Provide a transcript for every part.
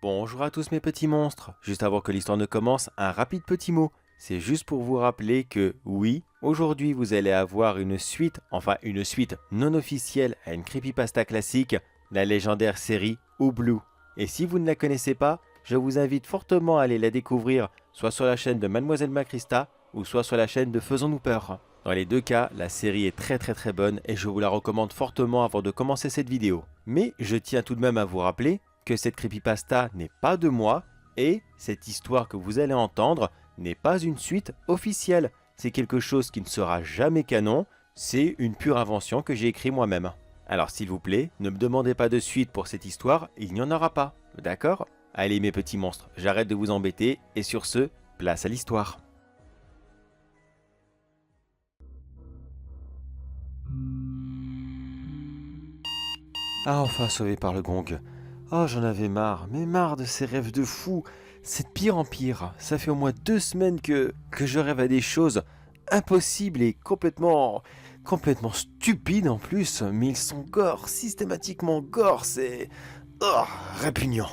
Bonjour à tous mes petits monstres. Juste avant que l'histoire ne commence, un rapide petit mot. C'est juste pour vous rappeler que oui, aujourd'hui vous allez avoir une suite non officielle à une creepypasta classique, la légendaire série Oublou. Et si vous ne la connaissez pas, je vous invite fortement à aller la découvrir, soit sur la chaîne de Mademoiselle Macrista, ou soit sur la chaîne de Faisons-nous peur. Dans les deux cas, la série est très bonne et je vous la recommande fortement avant de commencer cette vidéo. Mais je tiens tout de même à vous rappeler que cette creepypasta n'est pas de moi et cette histoire que vous allez entendre n'est pas une suite officielle. C'est quelque chose qui ne sera jamais canon, c'est une pure invention que j'ai écrite moi-même. Alors s'il vous plaît, ne me demandez pas de suite pour cette histoire, il n'y en aura pas, d'accord? Allez mes petits monstres, j'arrête de vous embêter et sur ce, place à l'histoire. Ah enfin sauvé par le gong. Oh j'en avais marre, mais marre de ces rêves de fou. C'est de pire en pire. Ça fait au moins 2 semaines que je rêve à des choses impossibles et complètement stupides en plus. Mais ils sont gore, systématiquement gore, c'est répugnant.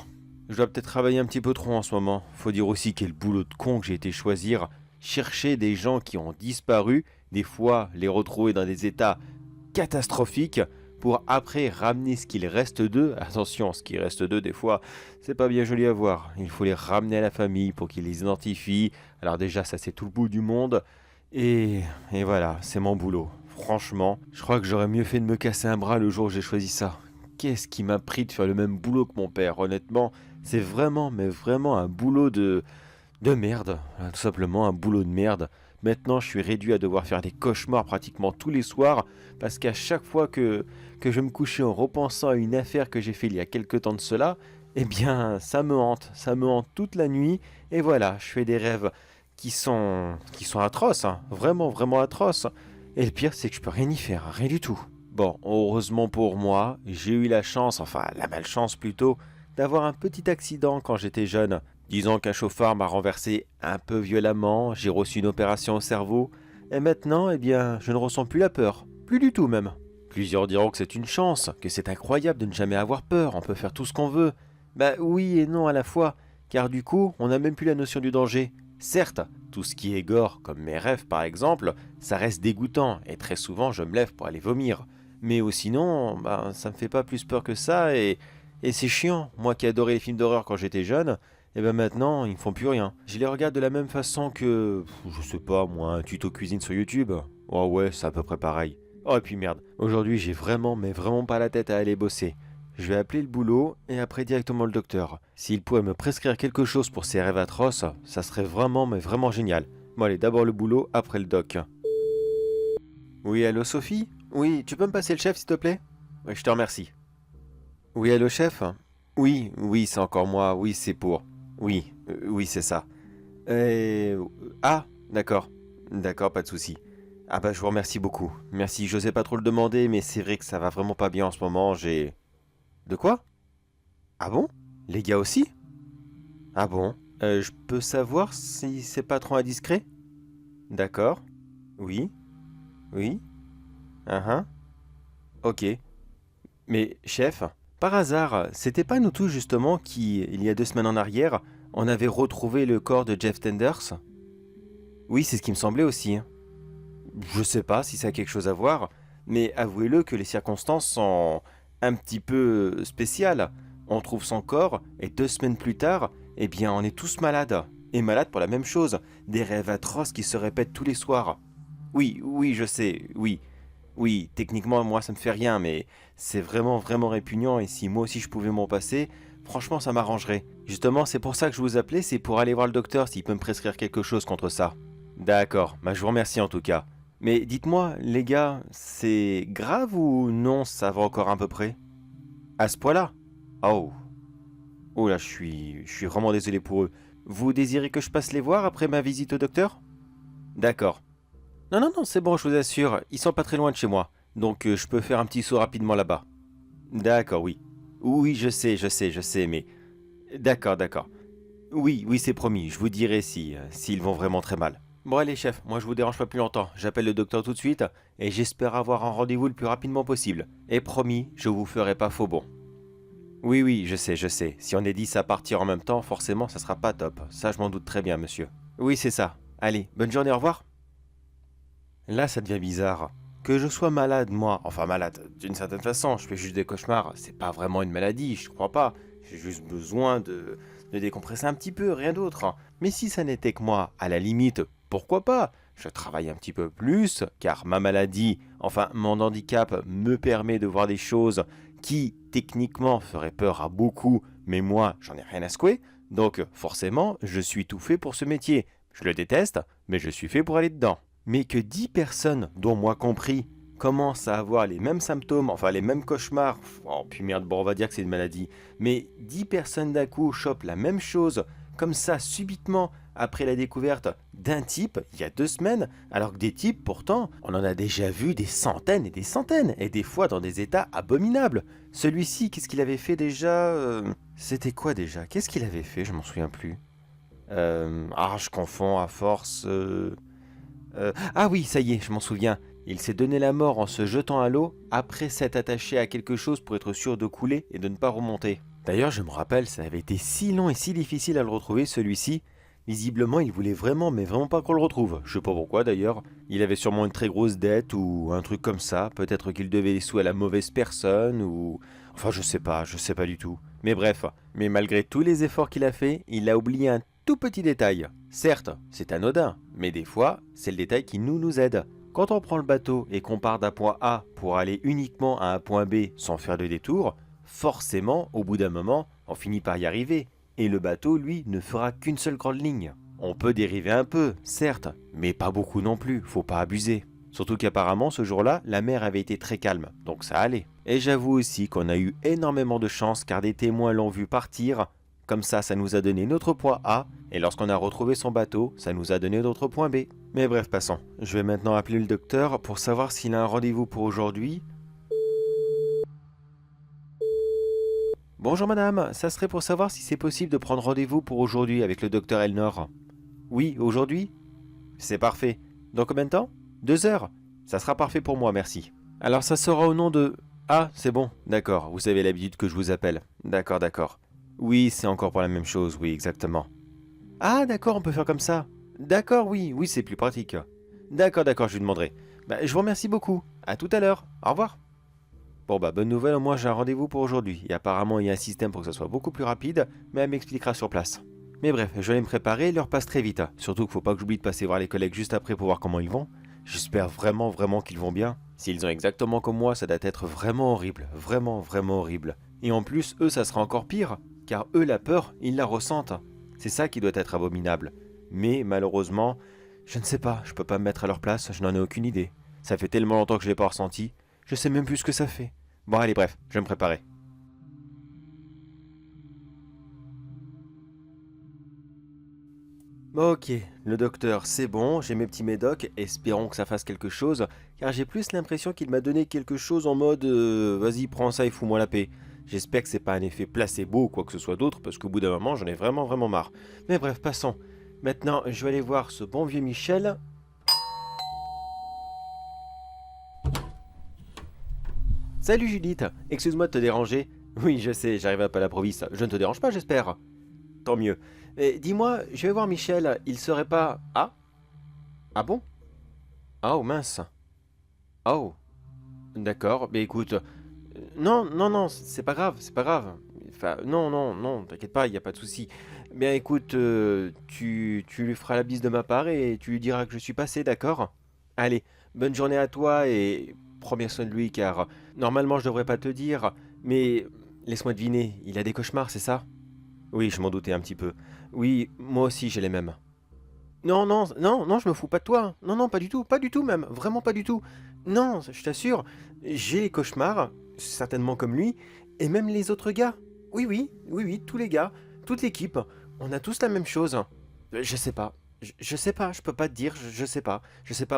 Je dois peut-être travailler un petit peu trop en ce moment. Faut dire aussi quel boulot de con que j'ai été choisir. Chercher des gens qui ont disparu, des fois les retrouver dans des états catastrophiques, pour après ramener ce qu'il reste d'eux. Attention, ce qui reste d'eux, des fois, c'est pas bien joli à voir. Il faut les ramener à la famille pour qu'ils les identifient. Alors déjà, ça c'est tout le bout du monde. Et voilà, c'est mon boulot. Franchement, je crois que j'aurais mieux fait de me casser un bras le jour où j'ai choisi ça. Qu'est-ce qui m'a pris de faire le même boulot que mon père? Honnêtement, c'est vraiment, mais vraiment un boulot de merde. Tout simplement un boulot de merde. Maintenant, je suis réduit à devoir faire des cauchemars pratiquement tous les soirs parce qu'à chaque fois que je me couchais en repensant à une affaire que j'ai fait il y a quelque temps de cela, eh bien, ça me hante toute la nuit et voilà, je fais des rêves qui sont atroces, hein, vraiment atroces. Et le pire, c'est que je peux rien y faire, rien du tout. Bon, heureusement pour moi, j'ai eu la chance, enfin la malchance plutôt, d'avoir un petit accident quand j'étais jeune. Disons qu'un chauffard m'a renversé un peu violemment, j'ai reçu une opération au cerveau, et maintenant, eh bien, je ne ressens plus la peur. Plus du tout même. Plusieurs diront que c'est une chance, que c'est incroyable de ne jamais avoir peur, on peut faire tout ce qu'on veut. Bah oui et non à la fois, car du coup, on n'a même plus la notion du danger. Certes, tout ce qui est gore, comme mes rêves par exemple, ça reste dégoûtant, et très souvent je me lève pour aller vomir. Mais sinon, bah, ça me fait pas plus peur que ça, et c'est chiant. Moi qui adorais les films d'horreur quand j'étais jeune, et ben maintenant, ils ne font plus rien. Je les regarde de la même façon que, je sais pas moi, un tuto cuisine sur YouTube. Oh ouais, c'est à peu près pareil. Oh et puis merde, aujourd'hui j'ai vraiment, mais vraiment pas la tête à aller bosser. Je vais appeler le boulot et après directement le docteur. S'il pouvait me prescrire quelque chose pour ces rêves atroces, ça serait vraiment, mais vraiment génial. Bon allez, d'abord le boulot, après le doc. Oui, allô Sophie? Oui, tu peux me passer le chef s'il te plaît? Oui, je te remercie. Oui, allô chef? Oui, c'est encore moi, oui, c'est pour. Oui, c'est ça. Ah, d'accord. D'accord, pas de souci. Ah bah je vous remercie beaucoup. Merci, je sais pas trop le demander, mais c'est vrai que ça va vraiment pas bien en ce moment, j'ai... De quoi? Ah bon? Les gars aussi? Ah bon? Je peux savoir si c'est pas trop indiscret? D'accord. Oui. Oui. Ah. Ok. Mais chef, par hasard, c'était pas nous tous justement qui, il y a 2 semaines en arrière, on avait retrouvé le corps de Jeff Tenders? Oui, c'est ce qui me semblait aussi, hein. Je sais pas si ça a quelque chose à voir, mais avouez-le que les circonstances sont un petit peu spéciales. On trouve son corps, et 2 semaines plus tard, eh bien on est tous malades. Et malades pour la même chose, des rêves atroces qui se répètent tous les soirs. Oui, je sais, oui. Oui, techniquement moi ça me fait rien, mais c'est vraiment répugnant, et si moi aussi je pouvais m'en passer, franchement ça m'arrangerait. Justement, c'est pour ça que je vous appelais, c'est pour aller voir le docteur s'il peut me prescrire quelque chose contre ça. D'accord, bah je vous remercie en tout cas. Mais dites-moi, les gars, c'est grave ou non, ça va encore à peu près? À ce point-là? Oh. Oh là, je suis vraiment désolé pour eux. Vous désirez que je passe les voir après ma visite au docteur? D'accord. Non, c'est bon, je vous assure, ils sont pas très loin de chez moi. Donc je peux faire un petit saut rapidement là-bas. D'accord, oui. Oui, je sais, mais... D'accord. Oui, oui, c'est promis, je vous dirai s'ils vont vraiment très mal. Bon allez chef, moi je vous dérange pas plus longtemps, j'appelle le docteur tout de suite et j'espère avoir un rendez-vous le plus rapidement possible. Et promis, je vous ferai pas faux bon. Oui, oui, je sais, si on est 10 à partir en même temps, forcément ça sera pas top, ça je m'en doute très bien monsieur. Oui, c'est ça. Allez, bonne journée, au revoir. Là, ça devient bizarre. Que je sois malade, moi, enfin malade, d'une certaine façon, je fais juste des cauchemars, c'est pas vraiment une maladie, je crois pas. J'ai juste besoin de décompresser un petit peu, rien d'autre. Mais si ça n'était que moi, à la limite, pourquoi pas? Je travaille un petit peu plus, car ma maladie, enfin mon handicap, me permet de voir des choses qui, techniquement, feraient peur à beaucoup, mais moi, j'en ai rien à secouer. Donc, forcément, je suis tout fait pour ce métier. Je le déteste, mais je suis fait pour aller dedans. Mais que 10 personnes, dont moi compris, commencent à avoir les mêmes symptômes, enfin les mêmes cauchemars, oh puis merde, bon on va dire que c'est une maladie, mais 10 personnes d'un coup chopent la même chose, comme ça, subitement, après la découverte d'un type, il y a 2 semaines, alors que des types, pourtant, on en a déjà vu des centaines, et des fois dans des états abominables. Celui-ci, qu'est-ce qu'il avait fait déjà C'était quoi déjà? Qu'est-ce qu'il avait fait? Je m'en souviens plus. Je confonds à force... Ah oui, ça y est, je m'en souviens. Il s'est donné la mort en se jetant à l'eau après s'être attaché à quelque chose pour être sûr de couler et de ne pas remonter. D'ailleurs, je me rappelle, ça avait été si long et si difficile à le retrouver celui-ci. Visiblement, il voulait vraiment, mais vraiment pas qu'on le retrouve. Je sais pas pourquoi d'ailleurs. Il avait sûrement une très grosse dette ou un truc comme ça. Peut-être qu'il devait les sous à la mauvaise personne ou... Enfin, je sais pas du tout. Mais bref, mais malgré tous les efforts qu'il a fait, il a oublié un tout petit détail. Certes, c'est anodin, mais des fois, c'est le détail qui nous aide. Quand on prend le bateau et qu'on part d'un point A pour aller uniquement à un point B sans faire de détour, forcément, au bout d'un moment, on finit par y arriver. Et le bateau, lui, ne fera qu'une seule grande ligne. On peut dériver un peu, certes, mais pas beaucoup non plus, faut pas abuser. Surtout qu'apparemment, ce jour-là, la mer avait été très calme, donc ça allait. Et j'avoue aussi qu'on a eu énormément de chance car des témoins l'ont vu partir. Comme ça nous a donné notre point A, et lorsqu'on a retrouvé son bateau, ça nous a donné notre point B. Mais bref, passons. Je vais maintenant appeler le docteur pour savoir s'il a un rendez-vous pour aujourd'hui. Bonjour madame, ça serait pour savoir si c'est possible de prendre rendez-vous pour aujourd'hui avec le docteur Elnor. Oui, aujourd'hui? C'est parfait. Dans combien de temps? 2 heures? Ça sera parfait pour moi, merci. Alors ça sera au nom de... Ah, c'est bon, d'accord, vous avez l'habitude que je vous appelle. D'accord, d'accord. Oui, c'est encore pour la même chose, oui, exactement. Ah, d'accord, on peut faire comme ça. D'accord, oui, oui, c'est plus pratique. D'accord, d'accord, je lui demanderai. Je vous remercie beaucoup. À tout à l'heure. Au revoir. Bon, bonne nouvelle, au moins j'ai un rendez-vous pour aujourd'hui. Et apparemment, il y a un système pour que ça soit beaucoup plus rapide, mais elle m'expliquera sur place. Mais bref, je vais aller me préparer, l'heure passe très vite. Surtout qu'il faut pas que j'oublie de passer voir les collègues juste après pour voir comment ils vont. J'espère vraiment, vraiment qu'ils vont bien. S'ils ont exactement comme moi, ça doit être vraiment horrible. Vraiment, vraiment horrible. Et en plus, eux, ça sera encore pire. Car eux, la peur, ils la ressentent. C'est ça qui doit être abominable. Mais malheureusement, je ne sais pas, je peux pas me mettre à leur place, je n'en ai aucune idée. Ça fait tellement longtemps que je l'ai pas ressenti, je sais même plus ce que ça fait. Bon allez bref, je vais me préparer. Ok, le docteur, c'est bon, j'ai mes petits médocs, espérons que ça fasse quelque chose, car j'ai plus l'impression qu'il m'a donné quelque chose en mode vas-y prends ça et fous-moi la paix. J'espère que c'est pas un effet placebo ou quoi que ce soit d'autre, parce qu'au bout d'un moment j'en ai vraiment vraiment marre. Mais bref, passons. Maintenant, je vais aller voir ce bon vieux Michel. Salut Judith, excuse-moi de te déranger. Oui, je sais, j'arrive un peu à l'improviste. Je ne te dérange pas, j'espère. Tant mieux. Mais dis-moi, je vais voir Michel, il serait pas... Ah? Ah bon? Oh mince. Oh, d'accord, mais écoute... Non, non, non, c'est pas grave, c'est pas grave. Enfin, non, non, non, t'inquiète pas, il n'y a pas de souci. Bien écoute, tu lui feras la bise de ma part et tu lui diras que je suis passé, d'accord? Allez, bonne journée à toi et prends bien soin de lui car normalement je devrais pas te dire, mais laisse-moi deviner, il a des cauchemars, c'est ça? Oui, je m'en doutais un petit peu. Oui, moi aussi j'ai les mêmes. Non, non, non, non, je me fous pas de toi. Non, non, pas du tout même, vraiment pas du tout. Non, je t'assure, j'ai les cauchemars, certainement comme lui, et même les autres gars. Oui, oui, oui, oui, tous les gars, toute l'équipe, on a tous la même chose. Je sais pas, je sais pas, je peux pas te dire, je sais pas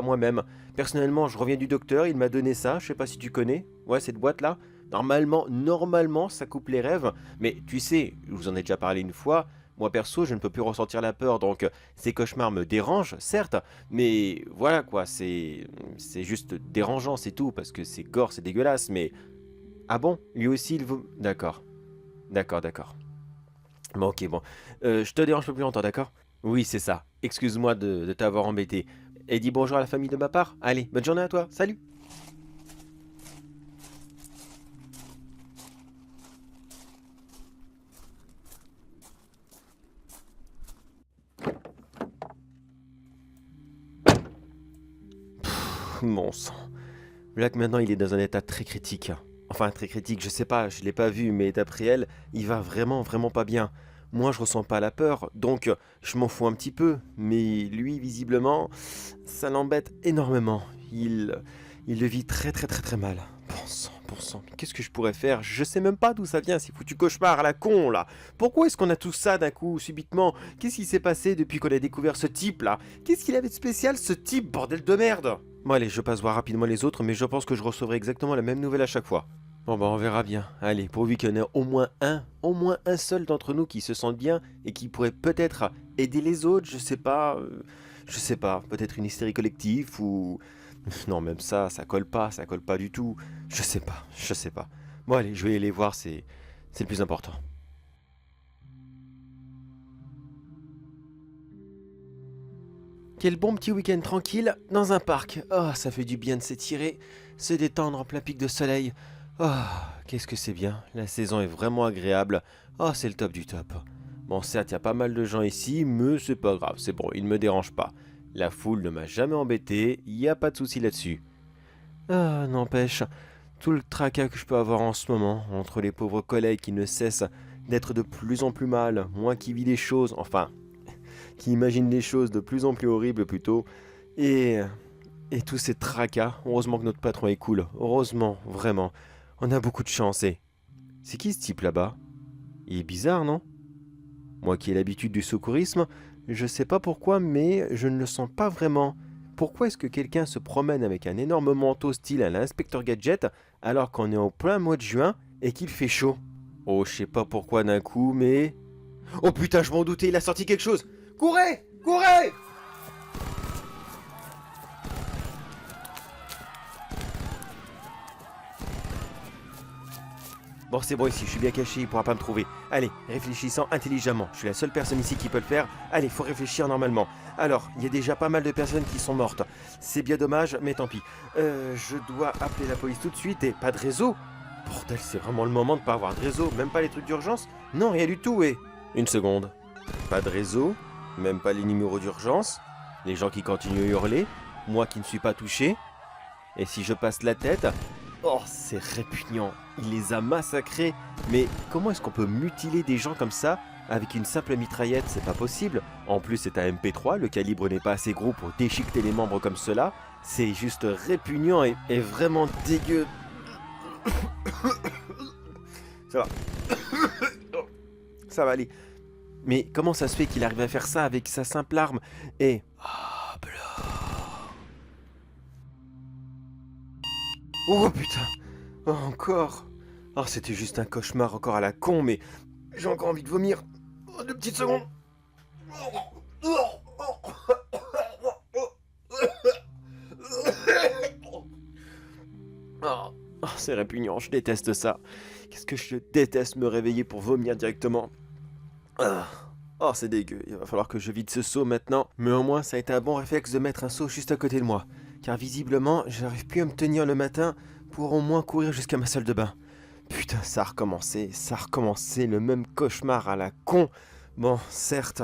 moi-même. Personnellement, je reviens du docteur, il m'a donné ça, je sais pas si tu connais. Ouais, cette boîte-là. Normalement, ça coupe les rêves, mais tu sais, je vous en ai déjà parlé une fois, Moi perso, je ne peux plus ressentir la peur, donc ces cauchemars me dérangent, certes, mais voilà quoi, c'est juste dérangeant, c'est tout, parce que c'est gore, c'est dégueulasse, mais... Ah bon? Lui aussi, il veut... D'accord, d'accord. Bon, ok, bon. Je te dérange pas plus longtemps, d'accord? Oui, c'est ça. Excuse-moi de t'avoir embêté. Et dis bonjour à la famille de ma part. Allez, bonne journée à toi. Salut! Mon sang. Là que maintenant il est dans un état très critique. Enfin très critique, je sais pas, je l'ai pas vu, mais d'après elle, il va vraiment pas bien. Moi je ressens pas la peur, donc je m'en fous un petit peu. Mais lui visiblement, ça l'embête énormément. Il le vit très mal. Bon sang, mais qu'est-ce que je pourrais faire? Je sais même pas d'où ça vient, ces foutus cauchemars à la con là. Pourquoi est-ce qu'on a tout ça d'un coup, subitement? Qu'est-ce qui s'est passé depuis qu'on a découvert ce type là? Qu'est-ce qu'il avait de spécial ce type, bordel de merde? Bon allez, je passe voir rapidement les autres, mais je pense que je recevrai exactement la même nouvelle à chaque fois. Bon bah on verra bien. Allez, pourvu qu'il y en ait au moins un seul d'entre nous qui se sente bien et qui pourrait peut-être aider les autres, je sais pas, peut-être une hystérie collective ou... Non, même ça colle pas du tout. Je sais pas. Bon allez, je vais aller les voir, c'est le plus important. Quel bon petit week-end tranquille dans un parc. Oh, ça fait du bien de s'étirer, se détendre en plein pic de soleil. Oh, qu'est-ce que c'est bien. La saison est vraiment agréable. Oh, c'est le top du top. Bon, certes, il y a pas mal de gens ici, mais c'est pas grave, c'est bon, ils ne me dérangent pas. La foule ne m'a jamais embêté, il n'y a pas de souci là-dessus. Ah, n'empêche, tout le tracas que je peux avoir en ce moment, entre les pauvres collègues qui ne cessent d'être de plus en plus mal, moi qui vis des choses, enfin, qui imagine des choses de plus en plus horribles plutôt, et, et tous ces tracas, heureusement que notre patron est cool, heureusement, vraiment, on a beaucoup de chance et... C'est qui ce type là-bas? Il est bizarre, non? Moi qui ai l'habitude du secourisme, je sais pas pourquoi, mais je ne le sens pas vraiment. Pourquoi est-ce que quelqu'un se promène avec un énorme manteau style à l'inspecteur Gadget alors qu'on est en plein mois de juin et qu'il fait chaud? Oh, je sais pas pourquoi d'un coup, mais... Oh putain, je m'en doutais, il a sorti quelque chose! Courez! Courez! Bon, c'est bon ici, je suis bien caché, il pourra pas me trouver. Allez, réfléchissant intelligemment. Je suis la seule personne ici qui peut le faire. Allez, faut réfléchir normalement. Alors, il y a déjà pas mal de personnes qui sont mortes. C'est bien dommage, mais tant pis. Je dois appeler la police tout de suite et pas de réseau. Bordel, c'est vraiment le moment de pas avoir de réseau. Même pas les trucs d'urgence? Non, rien du tout, et... Une seconde. Pas de réseau, même pas les numéros d'urgence. Les gens qui continuent à hurler. Moi qui ne suis pas touché. Et si je passe la tête... Oh, c'est répugnant. Il les a massacrés. Mais comment est-ce qu'on peut mutiler des gens comme ça avec une simple mitraillette? C'est pas possible. En plus, c'est un MP3. Le calibre n'est pas assez gros pour déchiqueter les membres comme cela. C'est juste répugnant et vraiment dégueu. Ça va. Ça va aller. Mais comment ça se fait qu'il arrive à faire ça avec sa simple arme? Et... Ah, oh putain. Oh, encore. Oh, c'était juste un cauchemar encore à la con, mais j'ai encore envie de vomir. Oh, 2 petites secondes. Oh, oh, c'est répugnant, je déteste ça. Qu'est-ce que je déteste me réveiller pour vomir directement. Ah. Oh, c'est dégueu, il va falloir que je vide ce seau maintenant. Mais au moins, ça a été un bon réflexe de mettre un seau juste à côté de moi. Car visiblement, j'arrive plus à me tenir le matin pour au moins courir jusqu'à ma salle de bain. Putain, ça a recommencé, le même cauchemar à la con. Bon, certes,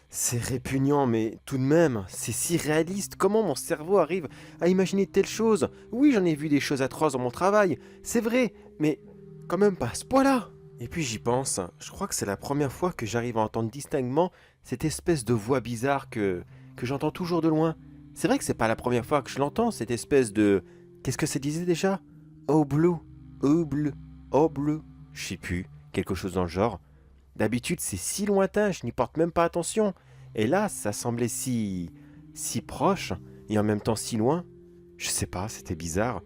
c'est répugnant, mais tout de même, c'est si réaliste. Comment mon cerveau arrive à imaginer telle chose? Oui, j'en ai vu des choses atroces dans mon travail, c'est vrai, mais quand même pas à ce point-là. Et puis j'y pense, je crois que c'est la première fois que j'arrive à entendre distinctement cette espèce de voix bizarre que j'entends toujours de loin. C'est vrai que c'est pas la première fois que je l'entends, cette espèce de... Qu'est-ce que ça disait déjà? Oh bleu, oh bleu, oh bleu, je sais plus, quelque chose dans le genre. D'habitude c'est si lointain, je n'y porte même pas attention. Et là, ça semblait si proche, et en même temps si loin. Je sais pas, c'était bizarre.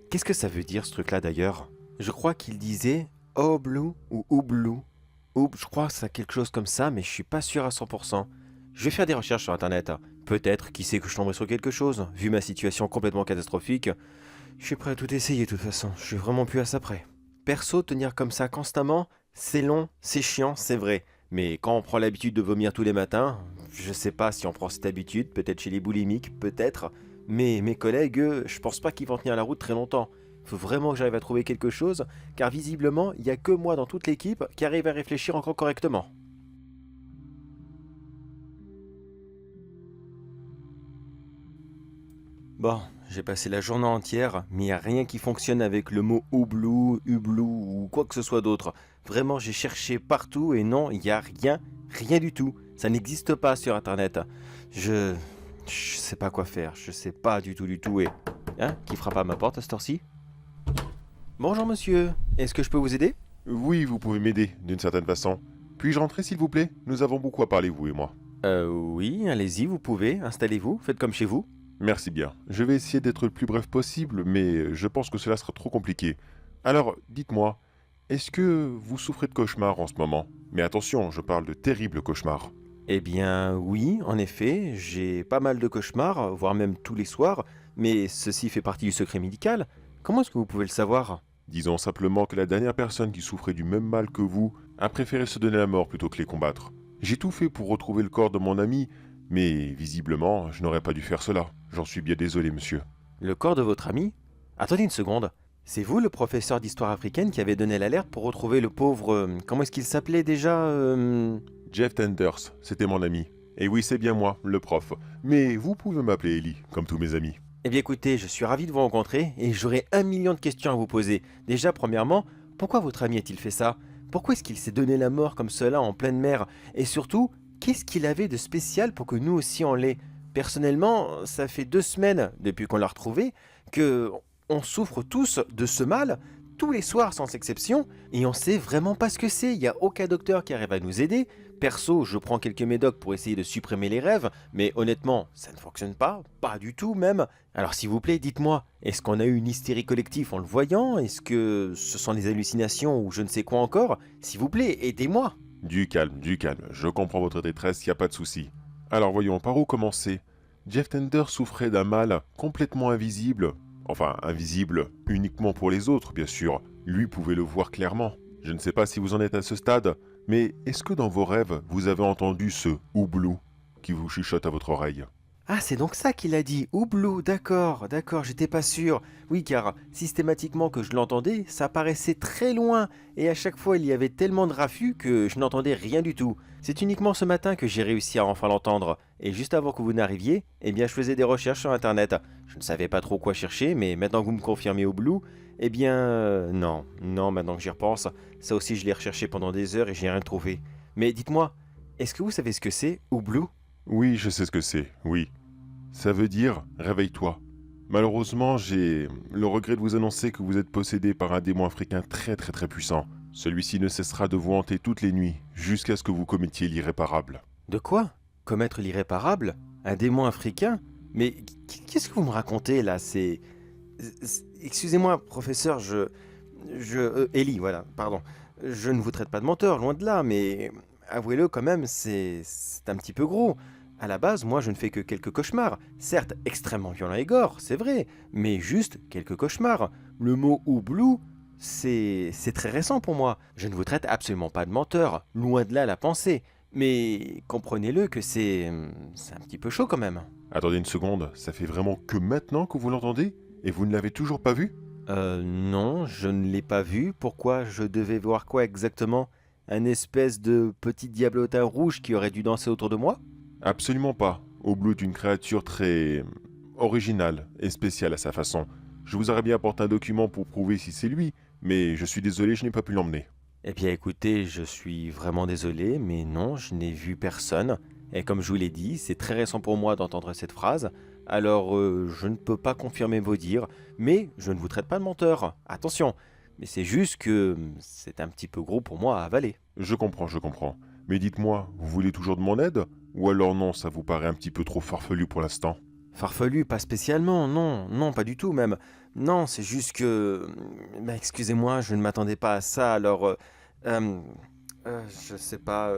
Qu'est-ce que ça veut dire ce truc-là d'ailleurs? Je crois qu'il disait Oblu ou Oublu. Oups, je crois que c'est quelque chose comme ça, mais je suis pas sûr à 100%. Je vais faire des recherches sur internet. Peut-être, qui sait que je tomberai sur quelque chose. Vu ma situation complètement catastrophique, je suis prêt à tout essayer de toute façon. Je suis vraiment plus à ça près. Perso, tenir comme ça constamment, c'est long, c'est chiant, c'est vrai. Mais quand on prend l'habitude de vomir tous les matins, je sais pas si on prend cette habitude, peut-être chez les boulimiques, peut-être. Mais mes collègues, eux, je pense pas qu'ils vont tenir la route très longtemps. Faut vraiment que j'arrive à trouver quelque chose, car visiblement, il y a que moi dans toute l'équipe qui arrive à réfléchir encore correctement. Bon, j'ai passé la journée entière, mais il n'y a rien qui fonctionne avec le mot houblou, hublou ou quoi que ce soit d'autre. Vraiment, j'ai cherché partout et non, il n'y a rien, rien du tout. Ça n'existe pas sur internet. Je. Je sais pas quoi faire, je sais pas du tout et. Hein? Qui frappe à ma porte à cette heure-ci? Bonjour monsieur, est-ce que je peux vous aider? Oui, vous pouvez m'aider, d'une certaine façon. Puis-je rentrer, s'il vous plaît? Nous avons beaucoup à parler, vous et moi. Oui, allez-y, vous pouvez, installez-vous, faites comme chez vous. Merci bien. Je vais essayer d'être le plus bref possible, mais je pense que cela sera trop compliqué. Alors, dites-moi, est-ce que vous souffrez de cauchemars en ce moment? Mais attention, je parle de terribles cauchemars. Eh bien, oui, en effet, j'ai pas mal de cauchemars, voire même tous les soirs, mais ceci fait partie du secret médical. Comment est-ce que vous pouvez le savoir? Disons simplement que la dernière personne qui souffrait du même mal que vous a préféré se donner la mort plutôt que les combattre. J'ai tout fait pour retrouver le corps de mon ami, mais visiblement, je n'aurais pas dû faire cela. J'en suis bien désolé, monsieur. Le corps de votre ami? Attendez une seconde. C'est vous le professeur d'histoire africaine qui avait donné l'alerte pour retrouver le pauvre... comment est-ce qu'il s'appelait déjà Jeff Tenders, c'était mon ami. Et oui, c'est bien moi, le prof. Mais vous pouvez m'appeler Ellie, comme tous mes amis. Eh bien écoutez, je suis ravi de vous rencontrer et j'aurai 1 million de questions à vous poser. Déjà, premièrement, pourquoi votre ami a-t-il fait ça? Pourquoi est-ce qu'il s'est donné la mort comme cela en pleine mer? Et surtout, qu'est-ce qu'il avait de spécial pour que nous aussi on l'ait? Personnellement, ça fait 2 semaines depuis qu'on l'a retrouvé que on souffre tous de ce mal, tous les soirs sans exception, et on sait vraiment pas ce que c'est. Il n'y a aucun docteur qui arrive à nous aider. Perso, je prends quelques médocs pour essayer de supprimer les rêves, mais honnêtement, ça ne fonctionne pas, pas du tout même. Alors s'il vous plaît, dites-moi, est-ce qu'on a eu une hystérie collective en le voyant? Est-ce que ce sont des hallucinations ou je ne sais quoi encore? S'il vous plaît, aidez-moi. Du calme, du calme. Je comprends votre détresse, y a pas de souci. Alors voyons, par où commencer? Jeff Tender souffrait d'un mal complètement invisible. Enfin, invisible uniquement pour les autres, bien sûr. Lui pouvait le voir clairement. Je ne sais pas si vous en êtes à ce stade, mais est-ce que dans vos rêves, vous avez entendu ce houblou qui vous chuchote à votre oreille? Ah, c'est donc ça qu'il a dit. Oublou, d'accord, d'accord, j'étais pas sûr. Oui, car systématiquement que je l'entendais, ça paraissait très loin, et à chaque fois il y avait tellement de raffus que je n'entendais rien du tout. C'est uniquement ce matin que j'ai réussi à enfin l'entendre, et juste avant que vous n'arriviez, eh bien je faisais des recherches sur internet. Je ne savais pas trop quoi chercher, mais maintenant que vous me confirmez Oublou, eh bien non, non, maintenant que j'y repense, ça aussi je l'ai recherché pendant des heures et j'ai rien trouvé. Mais dites-moi, est-ce que vous savez ce que c'est, Oublou? Oui, je sais ce que c'est, oui. Ça veut dire réveille-toi. Malheureusement, j'ai le regret de vous annoncer que vous êtes possédé par un démon africain très puissant. Celui-ci ne cessera de vous hanter toutes les nuits, jusqu'à ce que vous commettiez l'irréparable. De quoi? Commettre l'irréparable? Un démon africain? Mais qu'est-ce que vous me racontez là? Excusez-moi, professeur, Ellie, voilà, pardon. Je ne vous traite pas de menteur, loin de là, mais avouez-le quand même, c'est un petit peu gros. À la base, moi je ne fais que quelques cauchemars. Certes, extrêmement violents et gore, c'est vrai, mais juste quelques cauchemars. Le mot houblou, c'est très récent pour moi. Je ne vous traite absolument pas de menteur, loin de là la pensée. Mais comprenez-le que c'est un petit peu chaud quand même. Attendez une seconde, ça fait vraiment que maintenant que vous l'entendez? Et vous ne l'avez toujours pas vu? Non, je ne l'ai pas vu. Pourquoi je devais voir quoi exactement? Un espèce de petit diablotin rouge qui aurait dû danser autour de moi? Absolument pas. Oblou est une créature très originale et spéciale à sa façon. Je vous aurais bien apporté un document pour prouver si c'est lui, mais je suis désolé, je n'ai pas pu l'emmener. Eh bien écoutez, je suis vraiment désolé, mais non, je n'ai vu personne. Et comme je vous l'ai dit, c'est très récent pour moi d'entendre cette phrase, alors je ne peux pas confirmer vos dires, mais je ne vous traite pas de menteur. Attention, mais c'est juste que c'est un petit peu gros pour moi à avaler. Je comprends, je comprends. Mais dites-moi, vous voulez toujours de mon aide? Ou alors non, ça vous paraît un petit peu trop farfelu pour l'instant? Farfelu, pas spécialement, non, non, pas du tout même. Non, c'est juste que... excusez-moi, je ne m'attendais pas à ça, alors... euh, Je sais pas.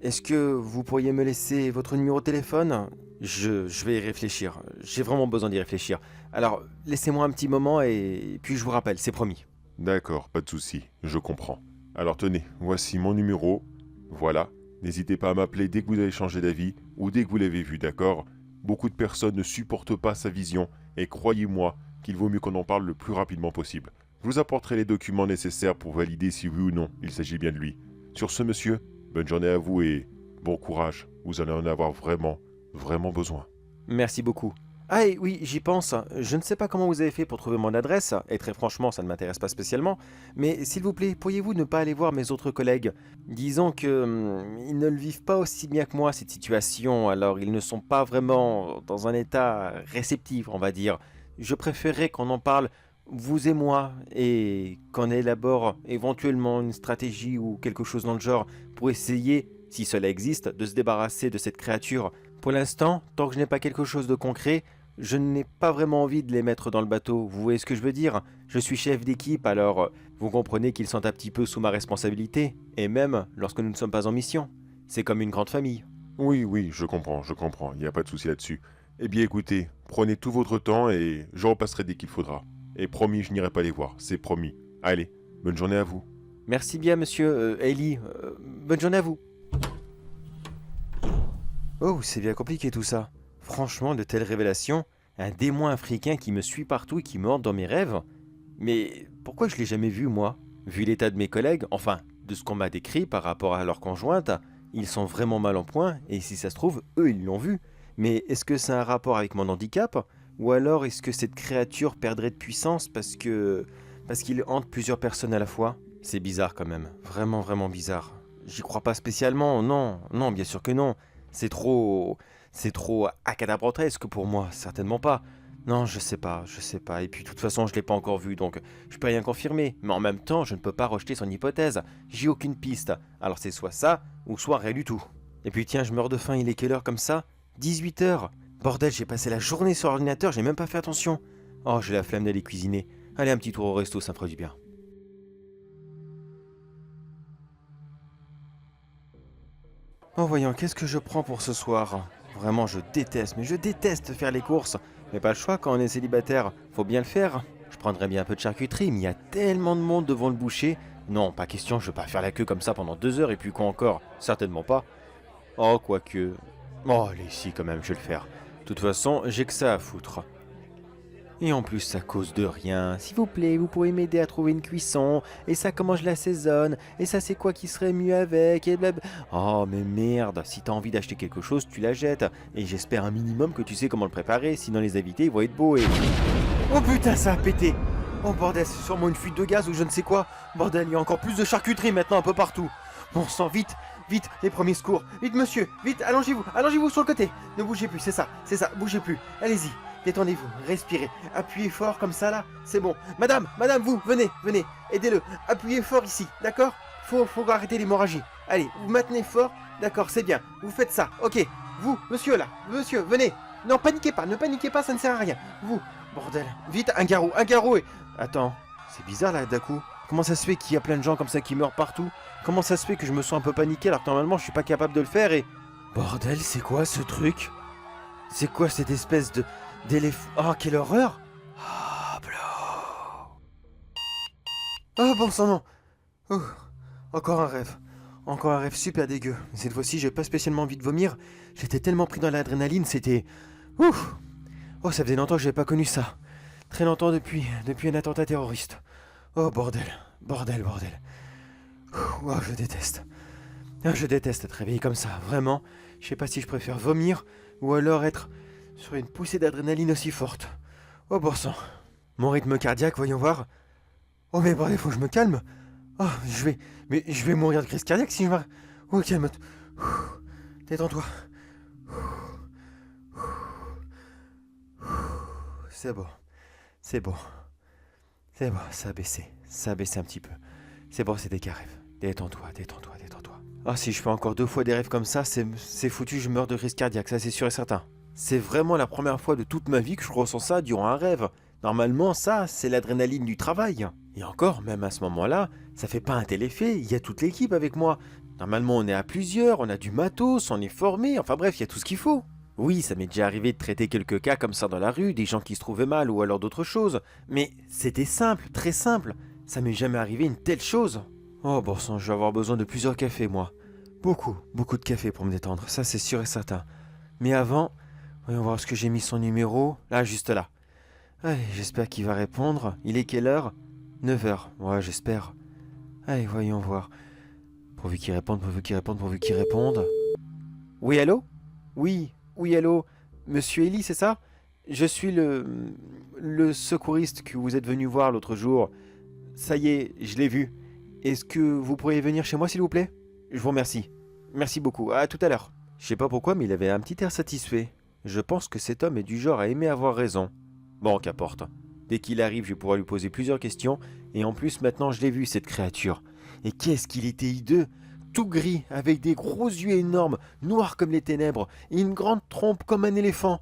Est-ce que vous pourriez me laisser votre numéro de téléphone? Je vais y réfléchir. J'ai vraiment besoin d'y réfléchir. Alors, laissez-moi un petit moment et puis je vous rappelle, c'est promis. D'accord, pas de souci, je comprends. Alors tenez, voici mon numéro. Voilà, n'hésitez pas à m'appeler dès que vous avez changé d'avis ou dès que vous l'avez vu, d'accord? Beaucoup de personnes ne supportent pas sa vision et croyez-moi qu'il vaut mieux qu'on en parle le plus rapidement possible. Je vous apporterai les documents nécessaires pour valider si oui ou non il s'agit bien de lui. Sur ce, monsieur, bonne journée à vous et bon courage. Vous allez en avoir vraiment, vraiment besoin. Merci beaucoup. Ah et oui, j'y pense. Je ne sais pas comment vous avez fait pour trouver mon adresse, et très franchement, ça ne m'intéresse pas spécialement, mais s'il vous plaît, pourriez-vous ne pas aller voir mes autres collègues? Disons que ils ne le vivent pas aussi bien que moi, cette situation, alors ils ne sont pas vraiment dans un état réceptif, on va dire. Je préférerais qu'on en parle, vous et moi, et qu'on élabore éventuellement une stratégie ou quelque chose dans le genre pour essayer, si cela existe, de se débarrasser de cette créature. Pour l'instant, tant que je n'ai pas quelque chose de concret, je n'ai pas vraiment envie de les mettre dans le bateau. Vous voyez ce que je veux dire? Je suis chef d'équipe, alors vous comprenez qu'ils sont un petit peu sous ma responsabilité, et même lorsque nous ne sommes pas en mission. C'est comme une grande famille. Oui, oui, je comprends, il n'y a pas de souci là-dessus. Eh bien écoutez, prenez tout votre temps et je repasserai dès qu'il faudra. Et promis, je n'irai pas les voir, c'est promis. Allez, bonne journée à vous. Merci bien, monsieur Ellie. Bonne journée à vous. Oh, c'est bien compliqué tout ça. Franchement, de telles révélations, un démon africain qui me suit partout et qui me hante dans mes rêves. Mais pourquoi je l'ai jamais vu, moi? Vu l'état de mes collègues, enfin, de ce qu'on m'a décrit par rapport à leur conjointe, ils sont vraiment mal en point, et si ça se trouve, eux, ils l'ont vu. Mais est-ce que c'est un rapport avec mon handicap? Ou alors est-ce que cette créature perdrait de puissance parce qu'il hante plusieurs personnes à la fois? C'est bizarre quand même, vraiment vraiment bizarre. J'y crois pas spécialement, non, non, bien sûr que non. C'est trop... C'est trop acadabrotesque pour moi, certainement pas. Non, je sais pas, je sais pas. Et puis de toute façon, je l'ai pas encore vu, donc je peux rien confirmer. Mais en même temps, je ne peux pas rejeter son hypothèse. J'ai aucune piste. Alors c'est soit ça, ou soit rien du tout. Et puis tiens, je meurs de faim, il est quelle heure comme ça? 18 heures. Bordel, j'ai passé la journée sur l'ordinateur, j'ai même pas fait attention. Oh, j'ai la flemme d'aller cuisiner. Allez, un petit tour au resto, ça me ferait du bien. Oh voyons, qu'est-ce que je prends pour ce soir? Vraiment, je déteste, mais je déteste faire les courses. Mais pas le choix quand on est célibataire, faut bien le faire. Je prendrais bien un peu de charcuterie, mais il y a tellement de monde devant le boucher. Non, pas question, je veux pas faire la queue comme ça pendant 2 heures et puis quoi encore? Certainement pas. Oh, quoique. Oh, allez, si, quand même, je vais le faire. De toute façon, j'ai que ça à foutre. Et en plus, à cause de rien. S'il vous plaît, vous pourriez m'aider à trouver une cuisson. Et ça, comment je l'assaisonne. Et ça, c'est quoi qui serait mieux avec. Et blablabla. Oh, mais merde. Si t'as envie d'acheter quelque chose, tu la jettes. Et j'espère un minimum que tu sais comment le préparer. Sinon, les invités, ils vont être beaux et... Oh putain, ça a pété. Oh bordel, c'est sûrement une fuite de gaz ou je ne sais quoi. Bordel, il y a encore plus de charcuterie maintenant un peu partout. Bon sang, vite, vite, les premiers secours. Vite, monsieur, vite, allongez-vous sur le côté. Ne bougez plus, c'est ça, bougez plus. Allez-y. Détendez-vous, respirez, appuyez fort comme ça là, c'est bon. Madame, vous, venez, aidez-le, appuyez fort ici, d'accord? Faut arrêter l'hémorragie. Allez, vous maintenez fort, d'accord, c'est bien, vous faites ça, ok. Vous, monsieur là, monsieur, venez. Non, paniquez pas, ne paniquez pas, ça ne sert à rien. Vous, bordel, vite, un garrot et... Attends, c'est bizarre là d'un coup. Comment ça se fait qu'il y a plein de gens comme ça qui meurent partout? Comment ça se fait que je me sens un peu paniqué alors que normalement je suis pas capable de le faire et... Bordel, c'est quoi ce truc? C'est quoi cette espèce de... d'éléphant... Oh, quelle horreur! Ah, oh, bon sang non! Oh, encore un rêve. Encore un rêve super dégueu. Cette fois-ci, j'ai pas spécialement envie de vomir. J'étais tellement pris dans l'adrénaline, c'était... Ouf! Oh, ça faisait longtemps que j'avais pas connu ça. Très longtemps depuis un attentat terroriste. Oh, bordel. Bordel. Oh, je déteste. Ah, je déteste être réveillé comme ça, vraiment. Je sais pas si je préfère vomir ou alors être sur une poussée d'adrénaline aussi forte. Oh bon sang. Mon rythme cardiaque, voyons voir. Oh mais bordel, faut que je me calme. Oh, je vais mourir de crise cardiaque si je me... Oh, calme-toi. Détends-toi. C'est bon. C'est bon, ça a baissé. Ça a baissé un petit peu. C'est bon, c'était qu'un rêve. Détends-toi. Ah, si je fais encore 2 fois des rêves comme ça, c'est foutu, je meurs de crise cardiaque, ça c'est sûr et certain. C'est vraiment la première fois de toute ma vie que je ressens ça durant un rêve. Normalement, ça, c'est l'adrénaline du travail. Et encore, même à ce moment-là, ça fait pas un tel effet, il y a toute l'équipe avec moi. Normalement, on est à plusieurs, on a du matos, on est formé, enfin bref, il y a tout ce qu'il faut. Oui, ça m'est déjà arrivé de traiter quelques cas comme ça dans la rue, des gens qui se trouvaient mal ou alors d'autres choses. Mais c'était simple, très simple. Ça m'est jamais arrivé une telle chose. Oh bon sang, je vais avoir besoin de plusieurs cafés, moi. Beaucoup, beaucoup de café pour me détendre, ça c'est sûr et certain. Mais avant, voyons voir ce que j'ai mis son numéro. Là, juste là. Allez, j'espère qu'il va répondre. Il est quelle heure? 9 heures. Ouais, j'espère. Allez, voyons voir. Pourvu qu'il réponde, pourvu qu'il réponde, pourvu qu'il réponde. Oui, allô? Oui, oui, allô? Monsieur Eli, c'est ça? Je suis le secouriste que vous êtes venu voir l'autre jour. Ça y est, je l'ai vu. Est-ce que vous pourriez venir chez moi, s'il vous plaît? Je vous remercie. Merci beaucoup. À tout à l'heure. Je sais pas pourquoi, mais il avait un petit air satisfait. Je pense que cet homme est du genre à aimer avoir raison. Bon, qu'importe. Dès qu'il arrive, je vais pouvoir lui poser plusieurs questions. Et en plus, maintenant, je l'ai vu, cette créature. Et qu'est-ce qu'il était hideux! Tout gris, avec des gros yeux énormes, noirs comme les ténèbres, et une grande trompe comme un éléphant.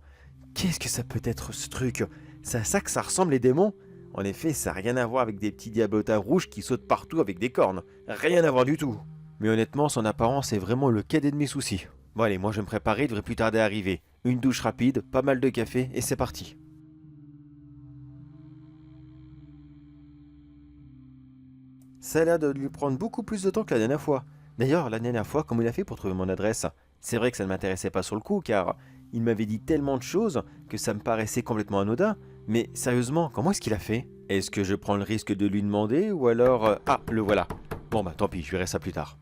Qu'est-ce que ça peut être, ce truc? C'est à ça que ça ressemble, les démons? En effet, ça n'a rien à voir avec des petits diablotins rouges qui sautent partout avec des cornes. Rien à voir du tout. Mais honnêtement, son apparence est vraiment le cadet de mes soucis. Bon allez, moi je vais me préparer, il devrait plus tarder à arriver. Une douche rapide, pas mal de café, et c'est parti. Ça a l'air de lui prendre beaucoup plus de temps que la dernière fois. D'ailleurs, la dernière fois, comment il a fait pour trouver mon adresse? C'est vrai que ça ne m'intéressait pas sur le coup, car il m'avait dit tellement de choses que ça me paraissait complètement anodin. Mais sérieusement, comment est-ce qu'il a fait? Est-ce que je prends le risque de lui demander, ou alors... Ah, le voilà. Bon bah tant pis, je verrai ça plus tard.